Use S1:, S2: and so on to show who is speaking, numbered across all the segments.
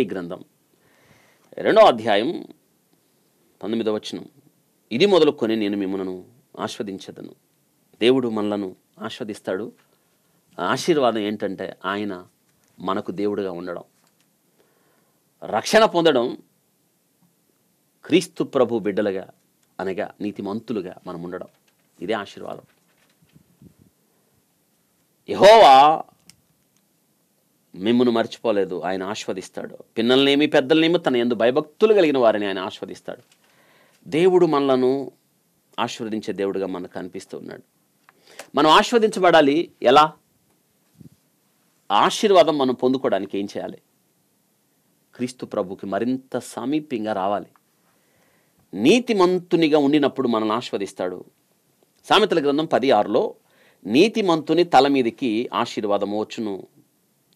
S1: Haggai గ్రంథం 2వ అధ్యాయం 19వ వచనం. ఇది మొదలుకొని నేను మిమ్మల్ని ఆస్వాదించదను. దేవుడు మనలను ఆస్వాదిస్తాడు. ఆశీర్వాదం ఏంటంటే ఆయన మనకు దేవుడుగా ఉండడం, రక్షణ పొందడం, క్రీస్తు ప్రభు బిడ్డలుగా అనగా నీతిమంతులుగా మనం ఉండడం. ఇదే ఆశీర్వాదం. యెహోవా మిమ్మును మర్చిపోలేదు, ఆయన ఆస్వాదిస్తాడు. పిన్నలనేమి పెద్దలనేమి తన యందు భయభక్తులు కలిగిన వారిని ఆయన ఆస్వాదిస్తాడు. దేవుడు మనలను ఆశీర్వదించే దేవుడుగా మనకు అనిపిస్తూ ఉన్నాడు. మనం ఆశీర్వదించబడాలి. ఎలా? ఆశీర్వాదం మనం పొందుకోవడానికి ఏం చేయాలి? క్రీస్తు ప్రభుకి మరింత సమీపంగా రావాలి. నీతిమంతునిగా ఉండినప్పుడు మనల్ని ఆశీర్వదిస్తాడు. సామెతల గ్రంథం 10:6లో నీతిమంతుని తల మీదికి ఆశీర్వాదము వచ్చును.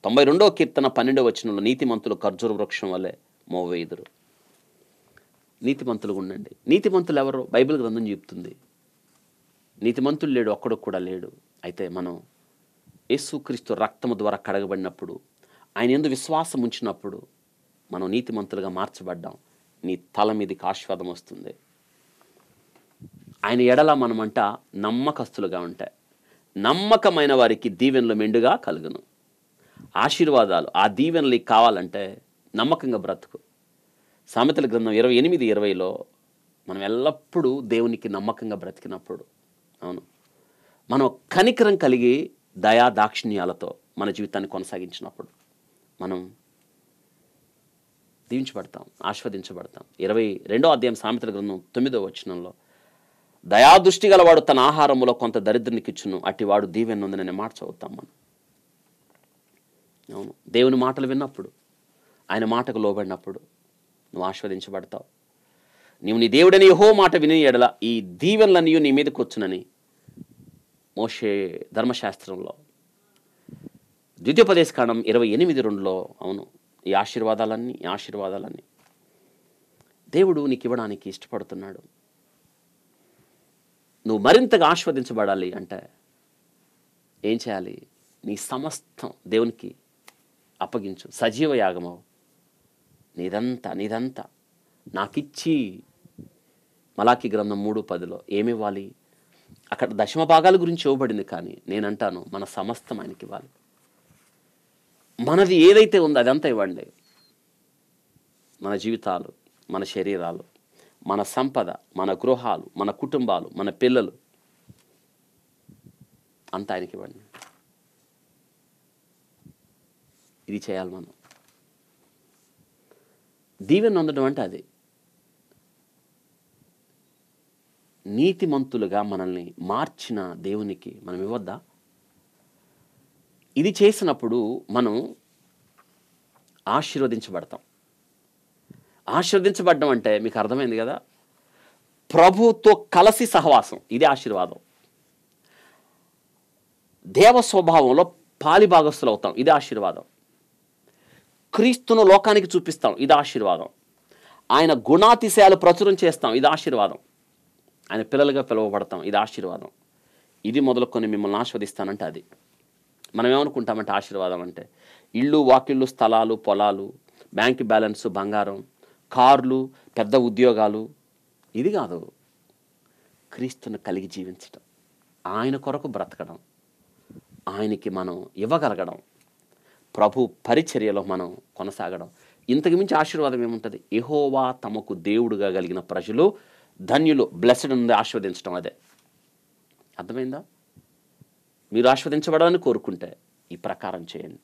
S1: 92వ కీర్తన 12వ వచనంలో నీతిమంతులు ఖర్జూర వృక్షం వలె మోవేయుదురు. నీతిమంతులుగా ఉండండి. నీతిమంతులు ఎవరు? బైబిల్ గ్రంథం చెప్తుంది. నీతిమంతులు లేడు, ఒక్కడు కూడా లేడు. అయితే మనం యేసుక్రీస్తు రక్తము ద్వారా కడగబడినప్పుడు, ఆయన యందు విశ్వాసం ఉంచినప్పుడు మనం నీతిమంతులుగా మార్చబడ్డాం. నీ తల మీదకి ఆశీర్వాదం వస్తుంది. ఆయన ఎడల మనమంట నమ్మకస్తులుగా ఉంటాయి. నమ్మకమైన వారికి దీవెనలు మెండుగా కలుగును. ఆశీర్వాదాలు, ఆ దీవెనలు కావాలంటే నమ్మకంగా బ్రతుకు. సామెతల గ్రంథం 28:20లో మనం ఎల్లప్పుడూ దేవునికి నమ్మకంగా బ్రతికినప్పుడు, అవును, మనం కనికరం కలిగి దయా దాక్షిణ్యాలతో మన జీవితాన్ని కొనసాగించినప్పుడు మనం దీవించబడతాం, ఆస్వాదించబడతాం. 22వ అధ్యాయం సామెతల గ్రంథం 9వ వచనంలో దయాదృష్టి గలవాడు తన ఆహారములో కొంత దరిద్రునికి ఇచ్చును, అట్టివాడు దీవెన నొందిననే మాట చదువుతాం మనం. అవును, దేవుని మాటలు విన్నప్పుడు, ఆయన మాటకు లోబడినప్పుడు నువ్వు ఆస్వాదించబడతావు. నీవు నీ దేవుడని యెహోవా మాట విని ఎడల ఈ దీవెనలన్నీ నీ మీదకి వచ్చునని మోషే ధర్మశాస్త్రంలో ద్వితీయోపదేశకాండం 28:2లో, అవును, ఈ ఆశీర్వాదాలన్నీ దేవుడు నీకు ఇవ్వడానికి ఇష్టపడుతున్నాడు. నువ్వు మరింతగా ఆస్వాదించబడాలి అంటే ఏం చేయాలి? నీ సమస్తం దేవునికి అప్పగించు. సజీవ యాగమవు. నీదంతా నాకిచ్చి. మలాకి గ్రంథం 3:10లో ఏమివ్వాలి? అక్కడ దశమ భాగాల గురించి ఇవ్వబడింది, కానీ నేనంటాను మన సమస్తం ఆయనకి ఇవ్వాలి. మనది ఏదైతే ఉందో అదంతా ఇవ్వండి. మన జీవితాలు, మన శరీరాలు, మన సంపద, మన గృహాలు, మన కుటుంబాలు, మన పిల్లలు అంతా ఆయనకి ఇవ్వండి. ఇది చేయాలి మనం. దీవెన పొందడం అంటే అది. నీతిమంతులుగా మనల్ని మార్చిన దేవునికి మనం ఇవ్వద్దా? ఇది చేసినప్పుడు మనం ఆశీర్వదించబడతాం. ఆశీర్వదించబడడం అంటే మీకు అర్థమైంది కదా? ప్రభుతో కలిసి సహవాసం, ఇది ఆశీర్వాదం. దేవ స్వభావంలో పాలిభాగస్తులు అవుతాం, ఇది ఆశీర్వాదం. క్రీస్తును లోకానికి చూపిస్తాం, ఇది ఆశీర్వాదం. ఆయన గుణాతిశయాలు ప్రచురం చేస్తాం, ఇది ఆశీర్వాదం. ఆయన పిల్లలుగా పిలువబడతాం, ఇది ఆశీర్వాదం. ఇది మొదలుకొని మిమ్మల్ని ఆస్వాదిస్తానంటే అది. మనం ఏమనుకుంటామంటే ఆశీర్వాదం అంటే ఇళ్ళు, వాకిళ్ళు, స్థలాలు, పొలాలు, బ్యాంక్ బ్యాలెన్స్, బంగారం, కార్లు, పెద్ద ఉద్యోగాలు. ఇది కాదు. క్రీస్తును కలిగి జీవించడం, ఆయన కొరకు బ్రతకడం, ఆయనకి మనం ఇవ్వగలగడం, ప్రభు పరిచర్యలో మనం కొనసాగడం. ఇంతకు మించి ఆశీర్వాదం ఏముంటుంది? యెహోవా తమకు దేవుడుగా కలిగిన ప్రజలు ధన్యులు. బ్లెస్డ్ ఉంది ఆశీర్వదించడం. అదే అర్థమైందా? మీరు ఆస్వాదించబడాలని కోరుకుంటే ఈ ప్రకారం చేయండి.